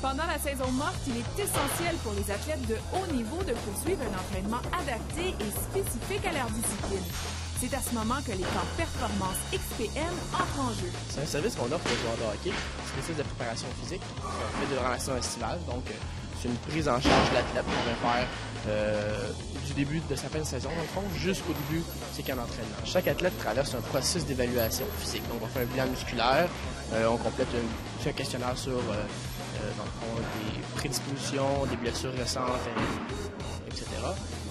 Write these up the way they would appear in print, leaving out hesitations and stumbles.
Pendant la saison morte, il est essentiel pour les athlètes de haut niveau de poursuivre un entraînement adapté et spécifique à leur discipline. C'est à ce moment que les camps Performance XPN entrent en jeu. C'est un service qu'on offre aux joueurs de hockey, spécialiste de préparation physique. On fait durant la saison estivale, donc c'est une prise en charge de l'athlète qu'on va faire du début de sa fin de saison, dans le fond, jusqu'au début de ses camps d'entraînement. Chaque athlète traverse un processus d'évaluation physique. Donc on fait un bilan musculaire, on complète un questionnaire sur dans le fond, des prédispositions, des blessures récentes, etc.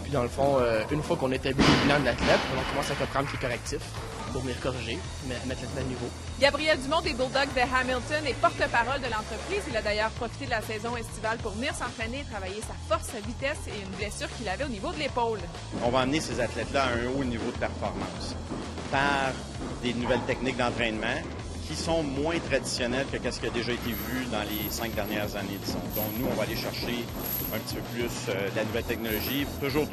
Puis dans le fond, une fois qu'on établit le bilan de l'athlète, on commence à comprendre les correctifs pour venir corriger, mettre l'athlète à niveau. Gabriel Dumont des Bulldogs de Hamilton est porte-parole de l'entreprise. Il a d'ailleurs profité de la saison estivale pour venir s'entraîner et travailler sa force, sa vitesse et une blessure qu'il avait au niveau de l'épaule. On va amener ces athlètes-là à un haut niveau de performance par des nouvelles techniques d'entraînement qui sont moins traditionnelles que ce qui a déjà été vu dans les 5 dernières années, disons. Donc, nous, on va aller chercher un petit peu plus de la nouvelle technologie, toujours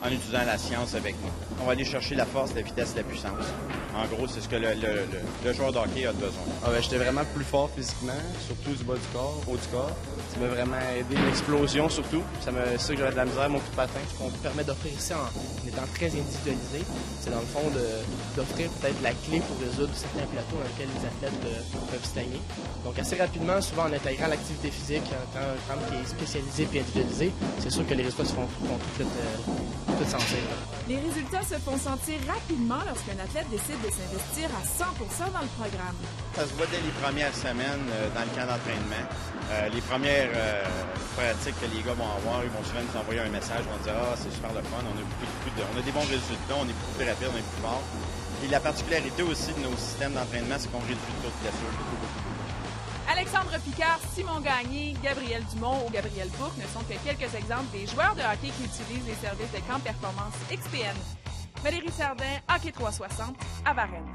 en utilisant la science avec nous. On va aller chercher la force, la vitesse, la puissance. En gros, c'est ce que le joueur de hockey a besoin. J'étais vraiment plus fort physiquement, surtout du bas du corps, haut du corps. Ça m'a vraiment aidé, l'explosion surtout. C'est ça que j'avais de la misère, mon coup de patin. Ce qu'on permet d'offrir ici en étant très individualisé, c'est dans le fond d'offrir peut-être la clé pour résoudre certains plateaux dans lesquels les athlètes peuvent stagner. Donc assez rapidement, souvent en intégrant l'activité physique, en étant un programme qui est spécialisé et individualisé, c'est sûr que les résultats se font tout sentir. Les résultats se font sentir rapidement lorsqu'un athlète décide de s'investir à 100% dans le programme. Ça se voit dès les premières semaines dans le camp d'entraînement. Les premières pratiques que les gars vont avoir, ils vont souvent nous envoyer un message, ils vont dire « Ah, c'est super le fun, on a des bons résultats, on est beaucoup plus rapide, on est plus fort. » Et la particularité aussi de nos systèmes d'entraînement, c'est qu'on réduit le taux de blessure beaucoup. Alexandre Picard, Simon Gagné, Gabriel Dumont ou Gabriel Bourque ne sont que quelques exemples des joueurs de hockey qui utilisent les services de camp Performance XPN. Valérie Sardin, Hockey 360, à Varennes.